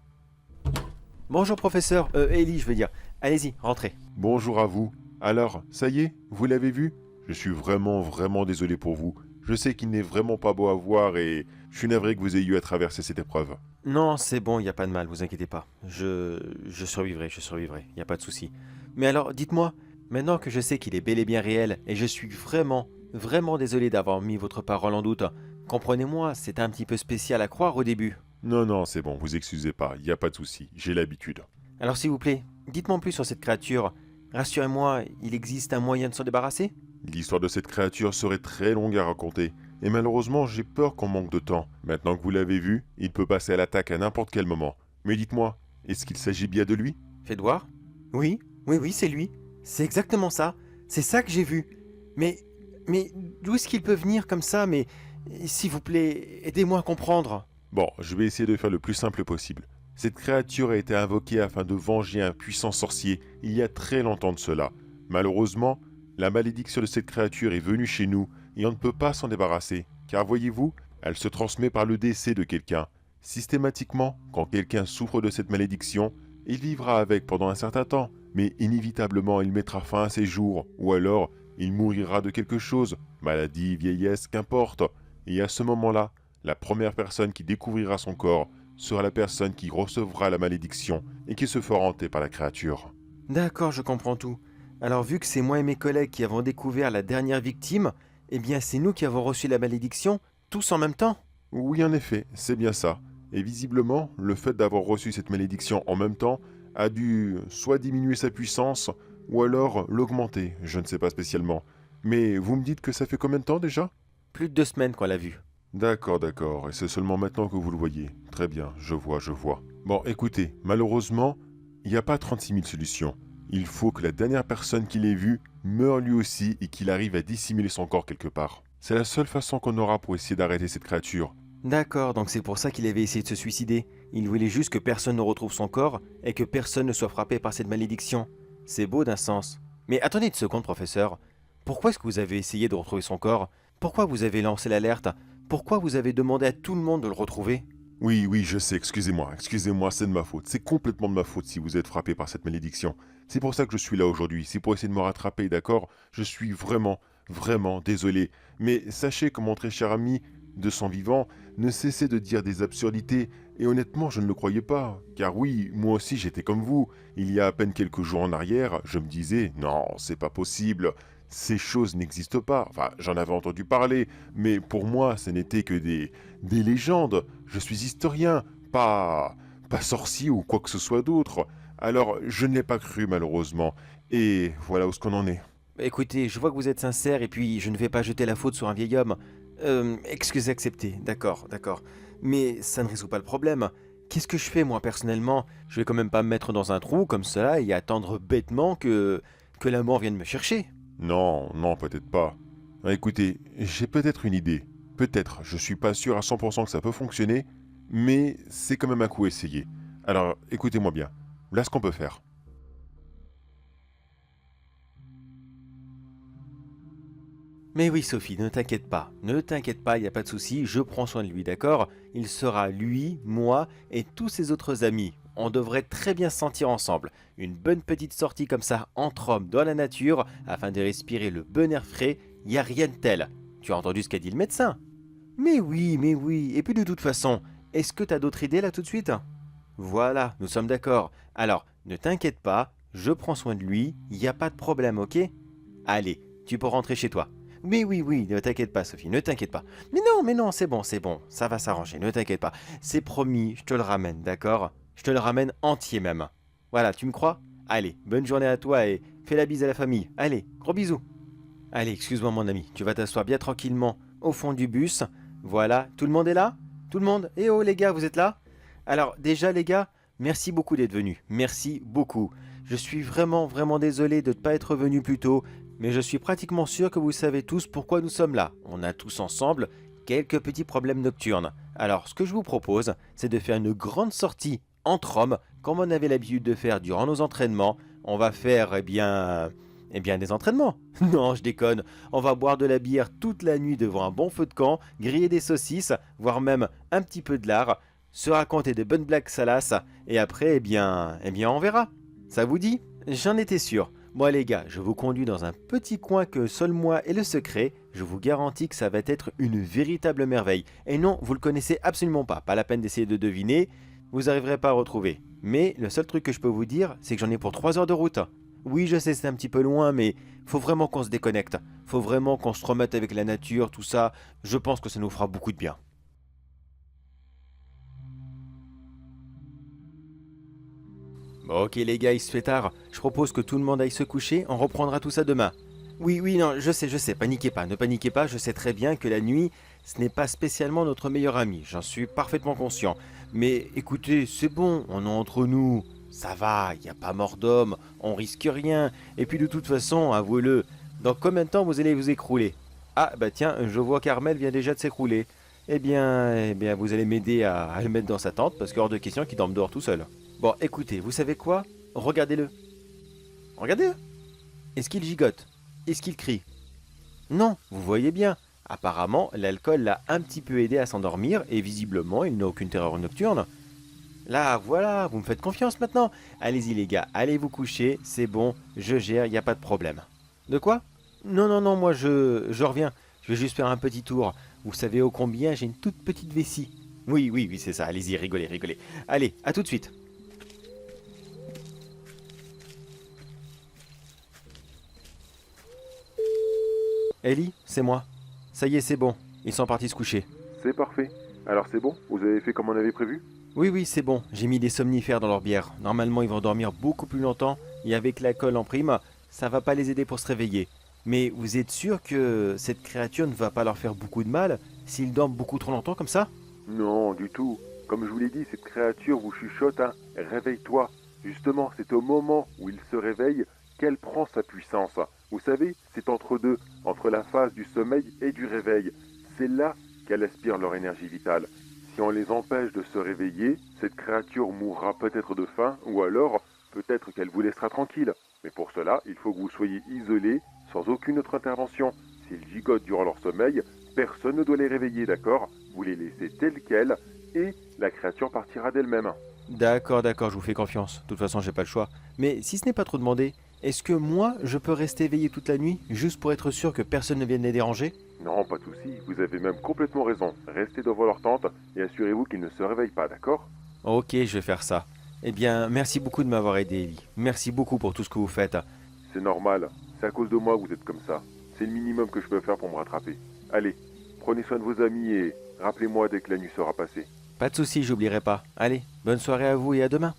Bonjour professeur, Ellie je veux dire. Allez-y, rentrez. Bonjour à vous. Alors, ça y est, vous l'avez vu? Je suis vraiment désolé pour vous. Je sais qu'il n'est vraiment pas beau à voir et je suis navré que vous ayez eu à traverser cette épreuve. Non, c'est bon, il n'y a pas de mal, vous inquiétez pas. Je survivrai, il n'y a pas de souci. Mais alors, dites-moi, maintenant que je sais qu'il est bel et bien réel, et je suis vraiment désolé d'avoir mis votre parole en doute, comprenez-moi, c'était un petit peu spécial à croire au début. Non, c'est bon, vous excusez pas, il n'y a pas de souci, j'ai l'habitude. Alors s'il vous plaît, dites-moi en plus sur cette créature. Rassurez-moi, il existe un moyen de s'en débarrasser? L'histoire de cette créature serait très longue à raconter, et malheureusement j'ai peur qu'on manque de temps. Maintenant que vous l'avez vu, il peut passer à l'attaque à n'importe quel moment. Mais dites-moi, est-ce qu'il s'agit bien de lui? Faites voir. Oui, c'est lui. C'est exactement ça. C'est ça que j'ai vu. Mais d'où est-ce qu'il peut venir comme ça? Mais s'il vous plaît, aidez-moi à comprendre. Bon, je vais essayer de faire le plus simple possible. Cette créature a été invoquée afin de venger un puissant sorcier il y a très longtemps de cela. Malheureusement, la malédiction de cette créature est venue chez nous et on ne peut pas s'en débarrasser, car voyez-vous, elle se transmet par le décès de quelqu'un. Systématiquement, quand quelqu'un souffre de cette malédiction, il vivra avec pendant un certain temps, mais inévitablement il mettra fin à ses jours, ou alors il mourira de quelque chose, maladie, vieillesse, qu'importe. Et à ce moment-là, la première personne qui découvrira son corps sera la personne qui recevra la malédiction et qui se fera hanter par la créature. D'accord, je comprends tout. Alors vu que c'est moi et mes collègues qui avons découvert la dernière victime, eh bien c'est nous qui avons reçu la malédiction, tous en même temps. Oui, en effet, c'est bien ça. Et visiblement, le fait d'avoir reçu cette malédiction en même temps a dû soit diminuer sa puissance, ou alors l'augmenter, je ne sais pas spécialement. Mais vous me dites que ça fait combien de temps déjà? Plus de 2 semaines qu'on l'a vu. D'accord, et c'est seulement maintenant que vous le voyez. Très bien, je vois. Bon, écoutez, malheureusement, il n'y a pas 36 000 solutions. Il faut que la dernière personne qui l'ait vu meure lui aussi et qu'il arrive à dissimuler son corps quelque part. C'est la seule façon qu'on aura pour essayer d'arrêter cette créature. D'accord, donc c'est pour ça qu'il avait essayé de se suicider. Il voulait juste que personne ne retrouve son corps et que personne ne soit frappé par cette malédiction. C'est beau d'un sens. Mais attendez une seconde, professeur. Pourquoi est-ce que vous avez essayé de retrouver son corps? Pourquoi vous avez lancé l'alerte? Pourquoi vous avez demandé à tout le monde de le retrouver? Oui, je sais, excusez-moi, c'est de ma faute. C'est complètement de ma faute si vous êtes frappé par cette malédiction. C'est pour ça que je suis là aujourd'hui, c'est pour essayer de me rattraper, d'accord? Je suis vraiment désolé. Mais sachez que mon très cher ami, de son vivant, ne cessait de dire des absurdités, et honnêtement, je ne le croyais pas. Car oui, moi aussi j'étais comme vous. Il y a à peine quelques jours en arrière, je me disais, non, c'est pas possible. Ces choses n'existent pas. Enfin, j'en avais entendu parler, mais pour moi, ce n'était que des légendes. Je suis historien, pas sorcier ou quoi que ce soit d'autre. Alors, je ne l'ai pas cru malheureusement. Et voilà où ce qu'on en est. Écoutez, je vois que vous êtes sincère et puis je ne vais pas jeter la faute sur un vieil homme. Excusez accepté, d'accord, d'accord. Mais ça ne résout pas le problème. Qu'est-ce que je fais moi personnellement? Je vais quand même pas me mettre dans un trou comme ça et attendre bêtement que la mort vienne me chercher. Non, non, peut-être pas. Écoutez, j'ai peut-être une idée. Peut-être, je suis pas sûr à 100% que ça peut fonctionner, mais c'est quand même un coup essayé. Alors, écoutez-moi bien. Là, ce qu'on peut faire. Mais oui Sophie, ne t'inquiète pas, il n'y a pas de souci, je prends soin de lui, d'accord? Il sera lui, moi et tous ses autres amis. On devrait très bien se sentir ensemble. Une bonne petite sortie comme ça entre hommes dans la nature afin de respirer le bon air frais, y a rien de tel. Tu as entendu ce qu'a dit le médecin? Mais oui, et puis de toute façon, est-ce que t'as d'autres idées là tout de suite? Voilà, nous sommes d'accord. Alors, ne t'inquiète pas, je prends soin de lui, il n'y a pas de problème, ok? Allez, tu peux rentrer chez toi. Oui, ne t'inquiète pas, Sophie, ne t'inquiète pas. Mais non, c'est bon, ça va s'arranger, ne t'inquiète pas. C'est promis, je te le ramène, d'accord? Je te le ramène entier même. Voilà, tu me crois? Allez, bonne journée à toi et fais la bise à la famille. Allez, gros bisous. Allez, excuse-moi mon ami, tu vas t'asseoir bien tranquillement au fond du bus. Voilà, tout le monde est là? Tout le monde? Eh oh les gars, vous êtes là? Alors déjà les gars, merci beaucoup d'être venus. Merci beaucoup. Je suis vraiment désolé de ne pas être venu plus tôt, mais je suis pratiquement sûr que vous savez tous pourquoi nous sommes là. On a tous ensemble quelques petits problèmes nocturnes. Alors ce que je vous propose, c'est de faire une grande sortie entre hommes, comme on avait l'habitude de faire durant nos entraînements. On va faire, des entraînements. Non, je déconne. On va boire de la bière toute la nuit devant un bon feu de camp, griller des saucisses, voire même un petit peu de lard, se raconter de bonnes blagues salaces, et après, on verra. Ça vous dit? J'en étais sûr. Moi les gars, je vous conduis dans un petit coin que seul moi ai le secret. Je vous garantis que ça va être une véritable merveille. Et non, vous le connaissez absolument pas. Pas la peine d'essayer de deviner. Vous n'arriverez pas à retrouver. Mais le seul truc que je peux vous dire, c'est que j'en ai pour 3 heures de route. Oui, je sais, c'est un petit peu loin, mais faut vraiment qu'on se déconnecte. Faut vraiment qu'on se remette avec la nature, tout ça. Je pense que ça nous fera beaucoup de bien. Bon, ok les gars, il se fait tard. Je propose que tout le monde aille se coucher. On reprendra tout ça demain. Oui, non, je sais. Paniquez pas, ne paniquez pas. Je sais très bien que la nuit, ce n'est pas spécialement notre meilleur ami. J'en suis parfaitement conscient. Mais écoutez, c'est bon, on est entre nous. Ça va, il n'y a pas mort d'homme, on risque rien. Et puis de toute façon, avouez-le, dans combien de temps vous allez vous écrouler? Ah bah tiens, je vois qu'Armel vient déjà de s'écrouler. Vous allez m'aider à le mettre dans sa tente parce qu'il hors de question qu'il dorme dehors tout seul. Bon, écoutez, vous savez quoi? Regardez-le. Regardez-le. Est-ce qu'il gigote? Est-ce qu'il crie? Non, vous voyez bien. Apparemment, l'alcool l'a un petit peu aidé à s'endormir et visiblement, il n'a aucune terreur nocturne. Là, voilà, vous me faites confiance maintenant. Allez-y les gars, allez vous coucher, c'est bon, je gère, il n'y a pas de problème. De quoi? Non, moi je reviens. Je vais juste faire un petit tour. Vous savez ô combien j'ai une toute petite vessie. Oui, c'est ça, allez-y, rigolez. Allez, à tout de suite. Ellie, c'est moi. Ça y est, c'est bon. Ils sont partis se coucher. C'est parfait. Alors c'est bon? Vous avez fait comme on avait prévu? Oui, c'est bon. J'ai mis des somnifères dans leur bière. Normalement, ils vont dormir beaucoup plus longtemps. Et avec l'alcool en prime, ça va pas les aider pour se réveiller. Mais vous êtes sûr que cette créature ne va pas leur faire beaucoup de mal s'ils dorment beaucoup trop longtemps comme ça? Non, du tout. Comme je vous l'ai dit, cette créature vous chuchote, hein. Réveille-toi. Justement, c'est au moment où il se réveille qu'elle prend sa puissance. Vous savez, c'est entre deux, entre la phase du sommeil et du réveil. C'est là qu'elle aspire leur énergie vitale. Si on les empêche de se réveiller, cette créature mourra peut-être de faim, ou alors peut-être qu'elle vous laissera tranquille. Mais pour cela, il faut que vous soyez isolés, sans aucune autre intervention. S'ils gigotent durant leur sommeil, personne ne doit les réveiller, d'accord? Vous les laissez tels quels, et la créature partira d'elle-même. D'accord, je vous fais confiance. De toute façon, j'ai pas le choix. Mais si ce n'est pas trop demandé, est-ce que moi, je peux rester éveillé toute la nuit, juste pour être sûr que personne ne vienne les déranger? Non, pas de souci, vous avez même complètement raison. Restez devant leur tente et assurez-vous qu'ils ne se réveillent pas, d'accord? Ok, je vais faire ça. Eh bien, merci beaucoup de m'avoir aidé, Ellie. Merci beaucoup pour tout ce que vous faites. C'est normal, c'est à cause de moi que vous êtes comme ça. C'est le minimum que je peux faire pour me rattraper. Allez, prenez soin de vos amis et rappelez-moi dès que la nuit sera passée. Pas de soucis, j'oublierai pas. Allez, bonne soirée à vous et à demain.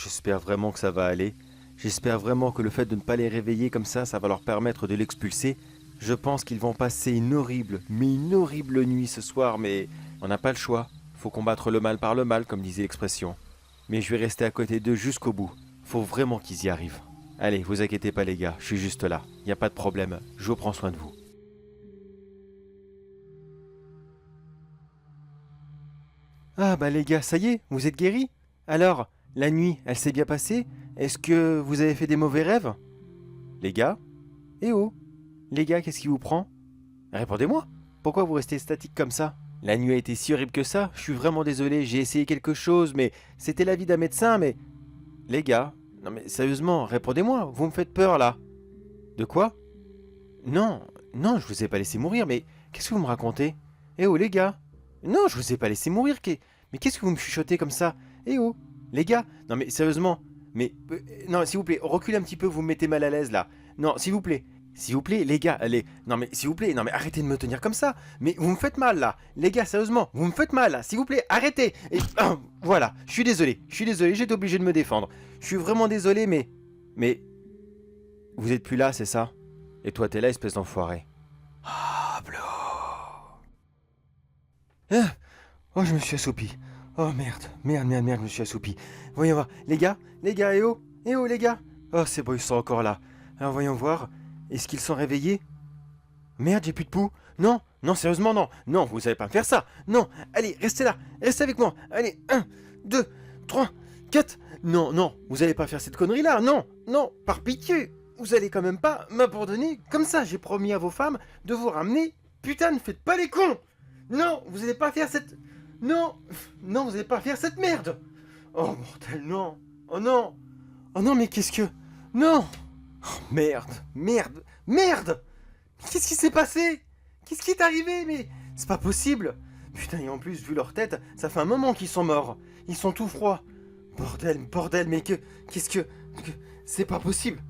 J'espère vraiment que ça va aller. J'espère vraiment que le fait de ne pas les réveiller comme ça va leur permettre de l'expulser. Je pense qu'ils vont passer une horrible, mais une horrible nuit ce soir, mais on n'a pas le choix. Faut combattre le mal par le mal, comme disait l'expression. Mais je vais rester à côté d'eux jusqu'au bout. Faut vraiment qu'ils y arrivent. Allez, vous inquiétez pas les gars, je suis juste là. Y a pas de problème, je prends soin de vous. Ah bah les gars, ça y est, vous êtes guéris? Alors, la nuit, elle s'est bien passée? Est-ce que vous avez fait des mauvais rêves? Les gars? Eh oh! Les gars, qu'est-ce qui vous prend? Répondez-moi! Pourquoi vous restez statique comme ça? La nuit a été si horrible que ça? Je suis vraiment désolé, j'ai essayé quelque chose, mais c'était l'avis d'un médecin, mais... Les gars, non mais sérieusement, répondez-moi, vous me faites peur là. De quoi? Non, non, je vous ai pas laissé mourir, mais qu'est-ce que vous me racontez? Eh oh les gars! Non, je vous ai pas laissé mourir, mais qu'est-ce que vous me chuchotez comme ça? Eh oh! Les gars! Non mais sérieusement, mais... non, s'il vous plaît, reculez un petit peu, vous me mettez mal à l'aise là. Non, s'il vous plaît. S'il vous plaît, les gars, allez. Non mais s'il vous plaît, non mais arrêtez de me tenir comme ça. Mais vous me faites mal là. Les gars, sérieusement, vous me faites mal là. S'il vous plaît, arrêtez. Et voilà, je suis désolé, j'étais obligé de me défendre. Je suis vraiment désolé, mais... Mais... Vous êtes plus là, c'est ça? Et toi, t'es là, espèce d'enfoiré. Ah, Blo. Ah, oh, je me suis assoupi. Oh merde, je me suis assoupi. Voyons voir. Les gars, eh oh, les gars. Oh, c'est bon, ils sont encore là. Alors voyons voir. Est-ce qu'ils sont réveillés? Merde, j'ai plus de poux. Non, non, sérieusement, non. Non, vous savez pas me faire ça. Non, allez, restez là. Restez avec moi. Allez, 1, 2, 3, 4. Non, non, vous allez pas faire cette connerie-là. Non, non, par pitié. Vous allez quand même pas m'abandonner comme ça. J'ai promis à vos femmes de vous ramener. Putain, ne faites pas les cons. Non, vous allez pas faire cette... Non, non, vous allez pas faire cette merde. Oh, mortel, non. Oh non. Oh non, mais qu'est-ce que... Non. Oh, merde, merde, merde. Qu'est-ce qui s'est passé? Qu'est-ce qui est arrivé? Mais c'est pas possible. Putain, et en plus, vu leur tête, ça fait un moment qu'ils sont morts. Ils sont tout froids. Bordel, mais qu'est-ce que... C'est pas possible.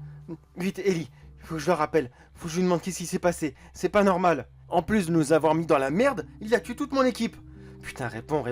Vite, Ellie, faut que je le rappelle. Faut que je lui demande qu'est-ce qui s'est passé. C'est pas normal. En plus de nous avoir mis dans la merde, il a tué toute mon équipe. Putain, réponds.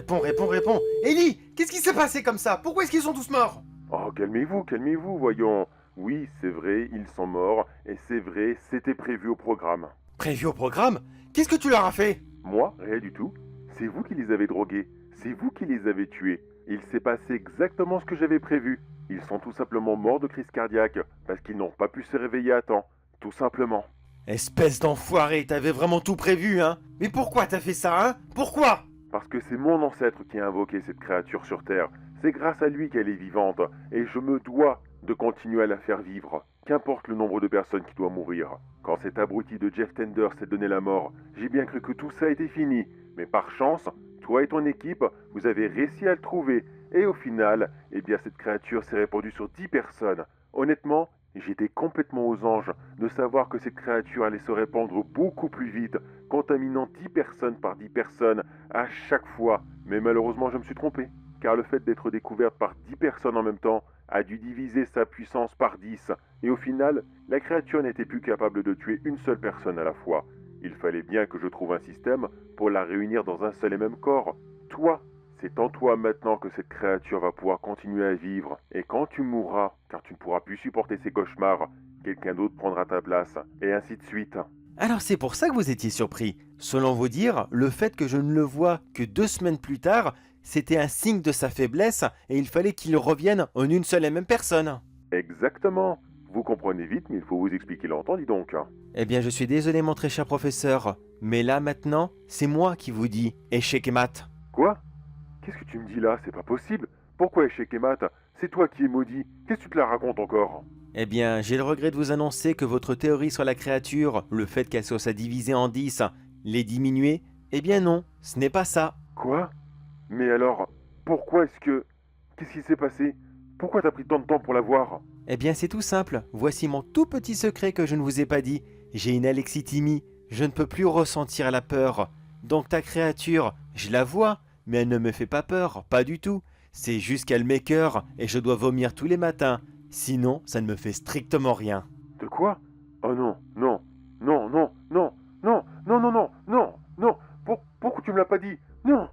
Ellie, qu'est-ce qui s'est passé comme ça? Pourquoi est-ce qu'ils sont tous morts? Oh, calmez-vous, voyons. Oui, c'est vrai, ils sont morts, et c'est vrai, c'était prévu au programme. Prévu au programme? Qu'est-ce que tu leur as fait? Moi, rien du tout. C'est vous qui les avez drogués, c'est vous qui les avez tués. Il s'est passé exactement ce que j'avais prévu. Ils sont tout simplement morts de crise cardiaque, parce qu'ils n'ont pas pu se réveiller à temps. Tout simplement. Espèce d'enfoiré, t'avais vraiment tout prévu, hein? Mais pourquoi t'as fait ça, hein? Pourquoi? Parce que c'est mon ancêtre qui a invoqué cette créature sur Terre. C'est grâce à lui qu'elle est vivante, et je me dois de continuer à la faire vivre, qu'importe le nombre de personnes qui doivent mourir. Quand cet abruti de Jeff Tender s'est donné la mort, j'ai bien cru que tout ça était fini. Mais par chance, toi et ton équipe, vous avez réussi à le trouver. Et au final, eh bien cette créature s'est répandue sur 10 personnes. Honnêtement, j'étais complètement aux anges de savoir que cette créature allait se répandre beaucoup plus vite, contaminant 10 personnes par 10 personnes à chaque fois. Mais malheureusement, je me suis trompé, car le fait d'être découverte par 10 personnes en même temps a dû diviser sa puissance par 10. Et au final, la créature n'était plus capable de tuer une seule personne à la fois. Il fallait bien que je trouve un système pour la réunir dans un seul et même corps. Toi, c'est en toi maintenant que cette créature va pouvoir continuer à vivre. Et quand tu mourras, car tu ne pourras plus supporter ces cauchemars, quelqu'un d'autre prendra ta place, et ainsi de suite. Alors c'est pour ça que vous étiez surpris. Selon vos dires, le fait que je ne le vois que 2 semaines plus tard, c'était un signe de sa faiblesse et il fallait qu'il revienne en une seule et même personne. Exactement. Vous comprenez vite, mais il faut vous expliquer longtemps, dis donc. Eh bien, je suis désolé, mon très cher professeur, mais là maintenant, c'est moi qui vous dis échec et mat. Quoi? Qu'est-ce que tu me dis là? C'est pas possible. Pourquoi échec et mat? C'est toi qui es maudit. Qu'est-ce que tu te la racontes encore? Eh bien, j'ai le regret de vous annoncer que votre théorie sur la créature, le fait qu'elle soit divisée en 10, les diminuer, eh bien non, ce n'est pas ça. Quoi? Mais alors, pourquoi est-ce que... Qu'est-ce qui s'est passé? Pourquoi t'as pris tant de temps pour la voir? Eh bien, c'est tout simple. Voici mon tout petit secret que je ne vous ai pas dit. J'ai une alexithymie. Je ne peux plus ressentir la peur. Donc ta créature, je la vois, mais elle ne me fait pas peur, pas du tout. C'est juste qu'elle m'écœure et je dois vomir tous les matins. Sinon, ça ne me fait strictement rien. De quoi? Oh non, non, non, non, non, non, non, non, non, non, non. Pourquoi tu me l'as pas dit? Non,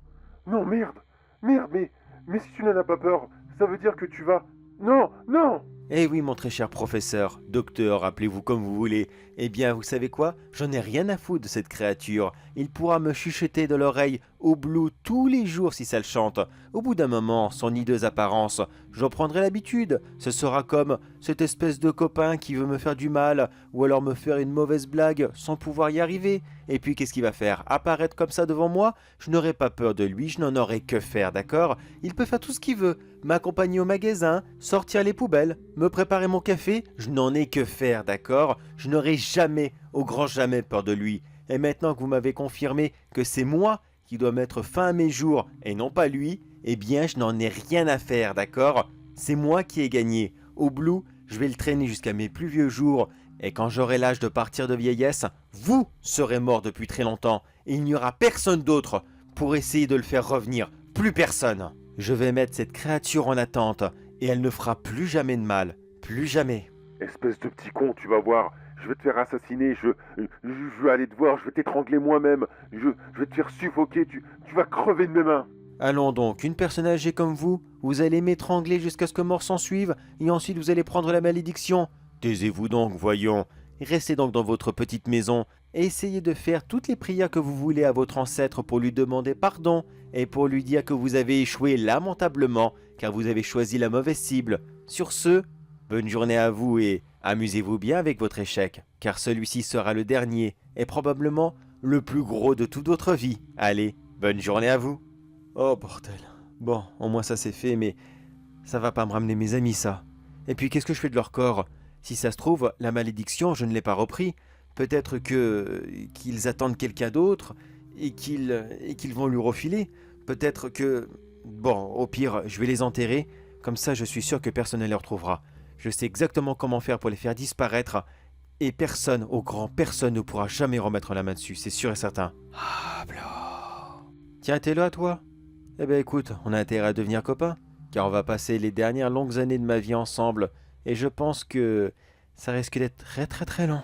non, merde, mais si tu n'en as pas peur, ça veut dire que tu vas... Non, non. Eh oui, mon très cher professeur, docteur, appelez-vous comme vous voulez. Eh bien, vous savez quoi? J'en ai rien à foutre de cette créature. Il pourra me chuchoter dans l'oreille au Blue tous les jours si ça le chante. Au bout d'un moment, son hideuse apparence, j'en prendrai l'habitude. Ce sera comme cette espèce de copain qui veut me faire du mal, ou alors me faire une mauvaise blague sans pouvoir y arriver. Et puis, qu'est-ce qu'il va faire? Apparaître comme ça devant moi? Je n'aurai pas peur de lui, je n'en aurai que faire, d'accord? Il peut faire tout ce qu'il veut. M'accompagner au magasin, sortir les poubelles, me préparer mon café, je n'en ai que faire, d'accord? Je n'aurai jamais, au grand jamais, peur de lui. Et maintenant que vous m'avez confirmé que c'est moi qui dois mettre fin à mes jours et non pas lui, eh bien je n'en ai rien à faire, d'accord? C'est moi qui ai gagné. Au Blue, je vais le traîner jusqu'à mes plus vieux jours. Et quand j'aurai l'âge de partir de vieillesse, vous serez mort depuis très longtemps. Et il n'y aura personne d'autre pour essayer de le faire revenir. Plus personne. Je vais mettre cette créature en attente et elle ne fera plus jamais de mal. Plus jamais. Espèce de petit con, tu vas voir. Je vais te faire assassiner, je vais aller te voir, je vais t'étrangler moi-même, je vais te faire suffoquer, tu vas crever de mes mains. Allons donc, une personne âgée comme vous allez m'étrangler jusqu'à ce que mort s'en suive, et ensuite vous allez prendre la malédiction. Taisez-vous donc, voyons. Restez donc dans votre petite maison, et essayez de faire toutes les prières que vous voulez à votre ancêtre pour lui demander pardon, et pour lui dire que vous avez échoué lamentablement, car vous avez choisi la mauvaise cible. Sur ce, bonne journée à vous et amusez-vous bien avec votre échec, car celui-ci sera le dernier, et probablement le plus gros de toute votre vie. Allez, bonne journée à vous. Oh bordel. Bon, au moins ça c'est fait, mais ça va pas me ramener mes amis ça. Et puis qu'est-ce que je fais de leur corps? Si ça se trouve, la malédiction, je ne l'ai pas repris. Peut-être qu'ils attendent quelqu'un d'autre et qu'ils vont lui refiler. Peut-être que... Bon, au pire, je vais les enterrer. Comme ça, je suis sûr que personne ne les retrouvera. Je sais exactement comment faire pour les faire disparaître. Et personne, au grand personne, ne pourra jamais remettre la main dessus, c'est sûr et certain. Ah, blah. Tiens, t'es là, toi? Eh ben écoute, on a intérêt à devenir copains. Car on va passer les dernières longues années de ma vie ensemble. Et je pense que ça risque d'être très très très long.